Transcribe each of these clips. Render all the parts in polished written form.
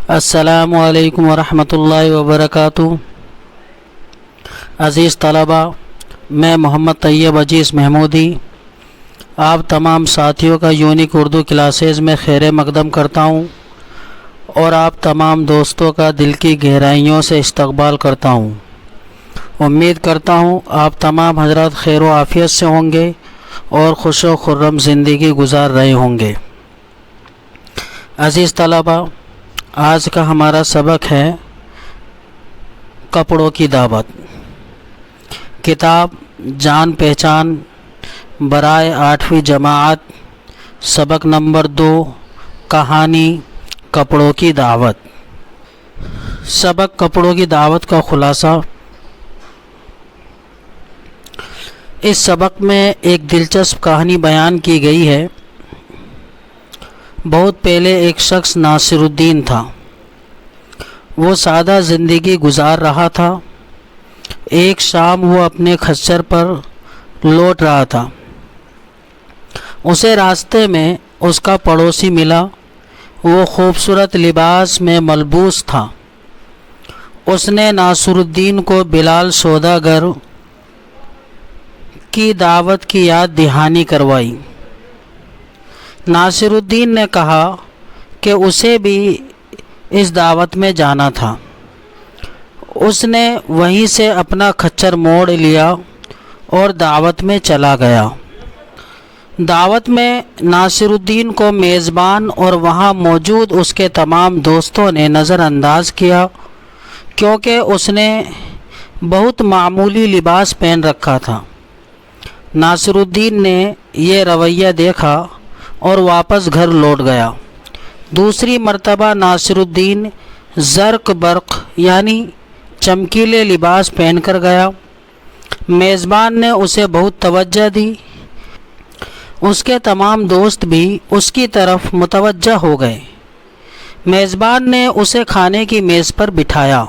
السلام علیکم ورحمۃ اللہ وبرکاتہ۔ عزیز طلباء، میں محمد طیب عزیز محمودی آپ تمام ساتھیوں کا یونیک اردو کلاسز میں خیر مقدم کرتا ہوں اور آپ تمام دوستوں کا دل کی گہرائیوں سے استقبال کرتا ہوں۔ امید کرتا ہوں آپ تمام حضرات خیر و عافیت سے ہوں گے اور خوش و خرم زندگی گزار رہے ہوں گے۔ عزیز طلباء، آج کا ہمارا سبق ہے کپڑوں کی دعوت۔ کتاب جان پہچان برائے 8ویں جماعت، سبق نمبر 2، کہانی کپڑوں کی دعوت۔ سبق کپڑوں کی دعوت کا خلاصہ۔ اس سبق میں ایک دلچسپ کہانی بیان کی گئی ہے۔ بہت پہلے ایک شخص ناصر الدین تھا۔ وہ سادہ زندگی گزار رہا تھا۔ ایک شام وہ اپنے خچر پر لوٹ رہا تھا۔ اسے راستے میں اس کا پڑوسی ملا۔ وہ خوبصورت لباس میں ملبوس تھا۔ اس نے ناصر الدین کو بلال سوداگر کی دعوت کی یاد دہانی کروائی۔ ناصر الدین نے کہا کہ اسے بھی اس دعوت میں جانا تھا۔ اس نے وہیں سے اپنا خچر موڑ لیا اور دعوت میں چلا گیا۔ دعوت میں ناصر الدین کو میزبان اور وہاں موجود اس کے تمام دوستوں نے نظر انداز کیا، کیونکہ اس نے بہت معمولی لباس پہن رکھا تھا۔ ناصر الدین نے یہ رویہ دیکھا اور واپس گھر لوٹ گیا۔ دوسری مرتبہ ناصر الدین زرق برق یعنی چمکیلے لباس پہن کر گیا۔ میزبان نے اسے بہت توجہ دی۔ اس کے تمام دوست بھی اس کی طرف متوجہ ہو گئے۔ میزبان نے اسے کھانے کی میز پر بٹھایا۔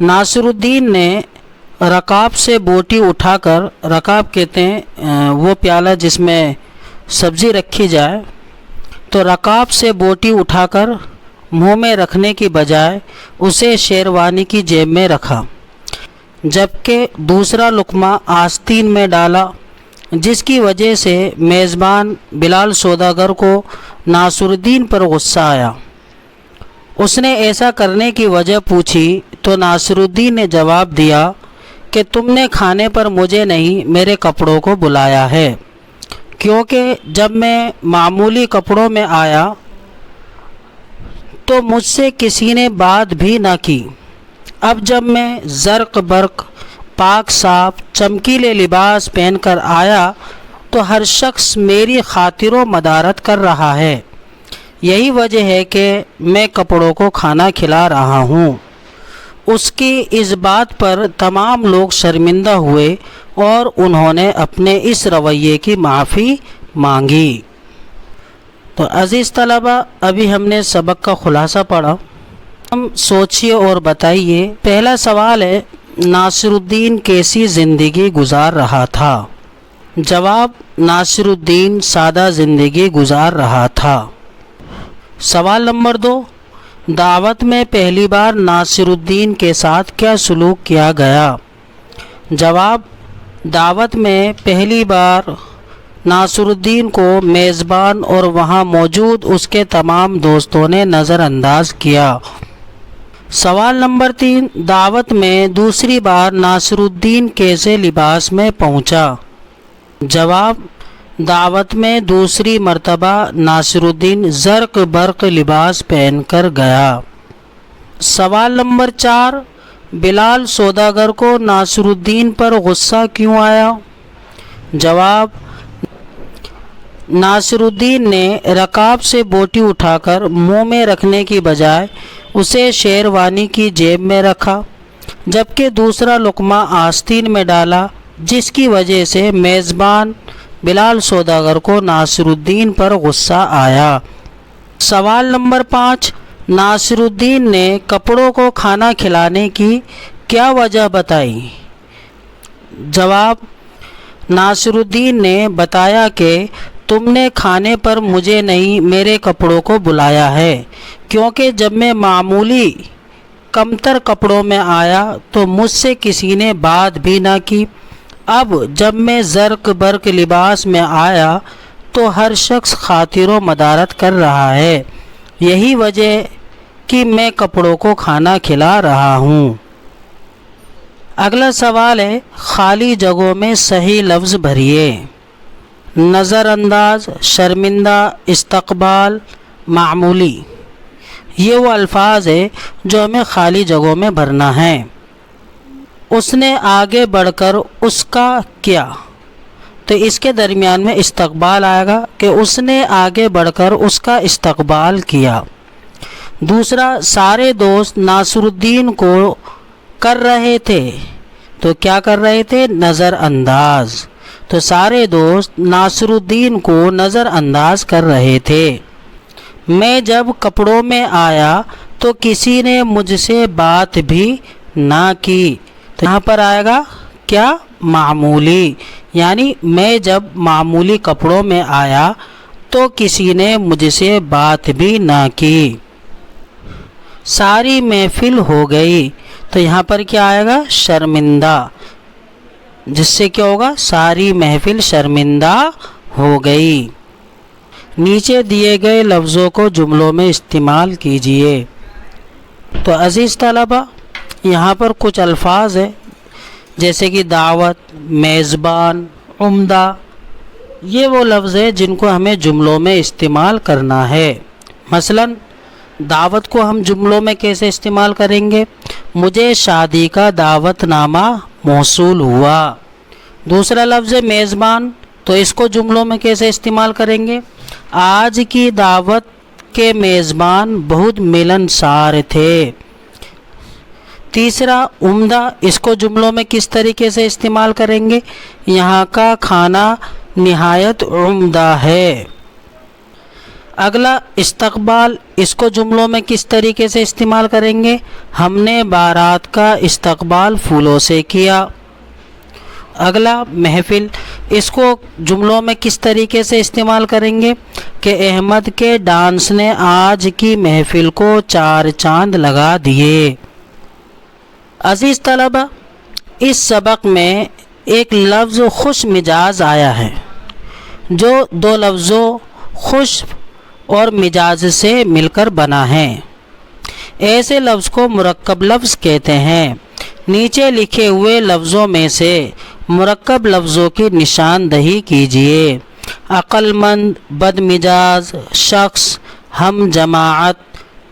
ناصر الدین نے رکاب سے بوٹی اٹھا کر، رکاب کہتے ہیں وہ پیالہ جس میں سبزی رکھی جائے، تو رکاب سے بوٹی اٹھا کر منہ میں رکھنے کی بجائے اسے شیروانی کی جیب میں رکھا، جبکہ دوسرا لقمہ آستین میں ڈالا، جس کی وجہ سے میزبان بلال سوداگر کو ناصر الدین پر غصہ آیا۔ اس نے ایسا کرنے کی وجہ پوچھی تو ناصر الدین نے جواب دیا کہ تم نے کھانے پر مجھے نہیں، میرے کپڑوں کو بلایا ہے، کیونکہ جب میں معمولی کپڑوں میں آیا تو مجھ سے کسی نے بات بھی نہ کی۔ اب جب میں زرق برق پاک صاف چمکیلے لباس پہن کر آیا تو ہر شخص میری خاطر و مدارت کر رہا ہے۔ یہی وجہ ہے کہ میں کپڑوں کو کھانا کھلا رہا ہوں۔ اس کی اس بات پر تمام لوگ شرمندہ ہوئے اور انہوں نے اپنے اس رویے کی معافی مانگی۔ تو عزیز طلباء، ابھی ہم نے سبق کا خلاصہ پڑھا۔ ہم سوچئے اور بتائیے۔ پہلا سوال ہے، ناصر الدین کیسی زندگی گزار رہا تھا؟ جواب، ناصر الدین سادہ زندگی گزار رہا تھا۔ سوال نمبر 2، دعوت میں پہلی بار ناصر الدین کے ساتھ کیا سلوک کیا گیا؟ جواب، دعوت میں پہلی بار ناصر الدین کو میزبان اور وہاں موجود اس کے تمام دوستوں نے نظر انداز کیا۔ سوال نمبر 3، دعوت میں دوسری بار ناصر الدین کیسے لباس میں پہنچا؟ جواب، دعوت میں دوسری مرتبہ ناصر الدین زرق برق لباس پہن کر گیا۔ سوال نمبر 4، بلال سوداگر کو ناصر الدین پر غصہ کیوں آیا؟ جواب، ناصر الدین نے رکاب سے بوٹی اٹھا کر منہ میں رکھنے کی بجائے اسے شیروانی کی جیب میں رکھا، جبکہ دوسرا لقمہ آستین میں ڈالا، جس کی وجہ سے میزبان بلال سوداگر کو ناصر الدین پر غصہ آیا۔ سوال نمبر 5، ناصر الدین نے کپڑوں کو کھانا کھلانے کی کیا وجہ بتائی؟ جواب، ناصر الدین نے بتایا کہ تم نے کھانے پر مجھے نہیں میرے کپڑوں کو بلایا ہے، کیونکہ جب میں معمولی کمتر کپڑوں میں آیا تو مجھ سے کسی نے بات بھی نہ کی، اب جب میں زرق برق لباس میں آیا تو ہر شخص خاطر و مدارت کر رہا ہے، یہی وجہ کہ میں کپڑوں کو کھانا کھلا رہا ہوں۔ اگلا سوال ہے، خالی جگہوں میں صحیح لفظ بھریے۔ نظر انداز، شرمندہ، استقبال، معمولی، یہ وہ الفاظ ہیں جو ہمیں خالی جگہوں میں بھرنا ہے۔ اس نے آگے بڑھ کر اس کا کیا، تو اس کے درمیان میں استقبال آئے گا کہ اس نے آگے بڑھ کر اس کا استقبال کیا۔ دوسرا، سارے دوست ناصر الدین کو کر رہے تھے، تو کیا کر رہے تھے؟ نظر انداز، تو سارے دوست ناصر الدین کو نظر انداز کر رہے تھے۔ میں جب کپڑوں میں آیا تو کسی نے مجھ سے بات بھی نہ کی، تو یہاں پر آئے گا کیا؟ معمولی، یعنی میں جب معمولی کپڑوں میں آیا تو کسی نے مجھ سے بات بھی نہ کی۔ ساری محفل ہو گئی، تو یہاں پر کیا آئے گا؟ شرمندہ، جس سے کیا ہوگا؟ ساری محفل شرمندہ ہو گئی۔ نیچے دیے گئے لفظوں کو جملوں میں استعمال کیجیے۔ تو عزیز طلبہ، یہاں پر کچھ الفاظ ہیں جیسے کہ دعوت، میزبان، عمدہ، یہ وہ لفظ ہیں جن کو ہمیں جملوں میں استعمال کرنا ہے۔ مثلا دعوت کو ہم جملوں میں کیسے استعمال کریں گے؟ مجھے شادی کا دعوت نامہ موصول ہوا۔ دوسرا لفظ ہے میزبان، تو اس کو جملوں میں کیسے استعمال کریں گے؟ آج کی دعوت کے میزبان بہت ملنسار تھے۔ تیسرا عمدہ، اس کو جملوں میں کس طریقے سے استعمال کریں گے؟ یہاں کا کھانا نہایت عمدہ ہے۔ اگلا استقبال، اس کو جملوں میں کس طریقے سے استعمال کریں گے؟ ہم نے بارات کا استقبال پھولوں سے کیا۔ اگلا محفل، اس کو جملوں میں کس طریقے سے استعمال کریں گے کہ احمد کے ڈانس نے آج کی محفل کو 4 چاند لگا دیے۔ عزیز طلبہ، اس سبق میں ایک لفظ خوش مزاج آیا ہے جو 2 لفظوں خوش اور مزاج سے مل کر بنا ہے۔ ایسے لفظ کو مرکب لفظ کہتے ہیں۔ نیچے لکھے ہوئے لفظوں میں سے مرکب لفظوں کی نشاندہی کیجیے۔ عقل مند، بد مزاج، شخص، ہم جماعت،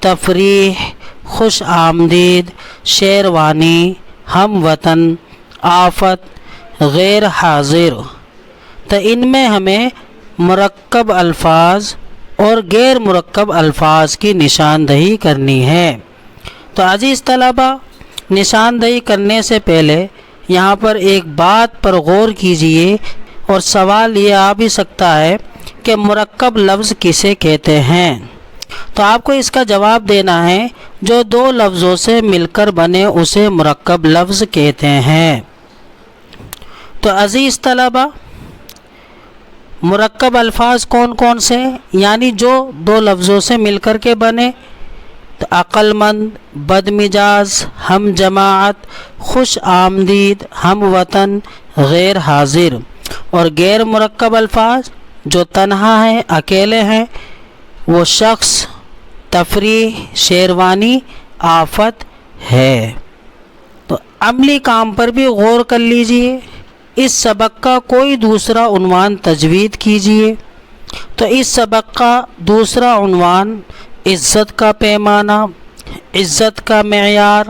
تفریح، خوش آمدید، شیروانی، ہم وطن، آفت، غیر حاضر۔ تو ان میں ہمیں مرکب الفاظ اور غیر مرکب الفاظ کی نشاندہی کرنی ہے۔ تو عزیز طلبہ، نشاندہی کرنے سے پہلے یہاں پر ایک بات پر غور کیجئے، اور سوال یہ آ بھی سکتا ہے کہ مرکب لفظ کسے کہتے ہیں؟ تو آپ کو اس کا جواب دینا ہے جو 2 لفظوں سے مل کر بنے اسے مرکب لفظ کہتے ہیں۔ تو عزیز طلبہ، مرکب الفاظ کون کون سے؟ یعنی جو 2 لفظوں سے مل کر کے بنے، تو عقل مند، بد مزاج، ہم جماعت، خوش آمدید، ہم وطن، غیر حاضر۔ اور غیر مرکب الفاظ جو تنہا ہیں، اکیلے ہیں، وہ شخص، تفریح، شیروانی، آفت ہے۔ تو عملی کام پر بھی غور کر لیجئے۔ اس سبق کا کوئی دوسرا عنوان تجوید کیجئے۔ تو اس سبق کا دوسرا عنوان عزت کا پیمانہ، عزت کا معیار،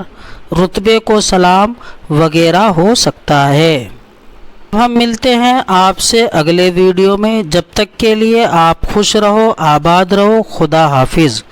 رتبے کو سلام وغیرہ ہو سکتا ہے۔ ہم ملتے ہیں آپ سے اگلے ویڈیو میں، جب تک کے لیے آپ خوش رہو، آباد رہو، خدا حافظ۔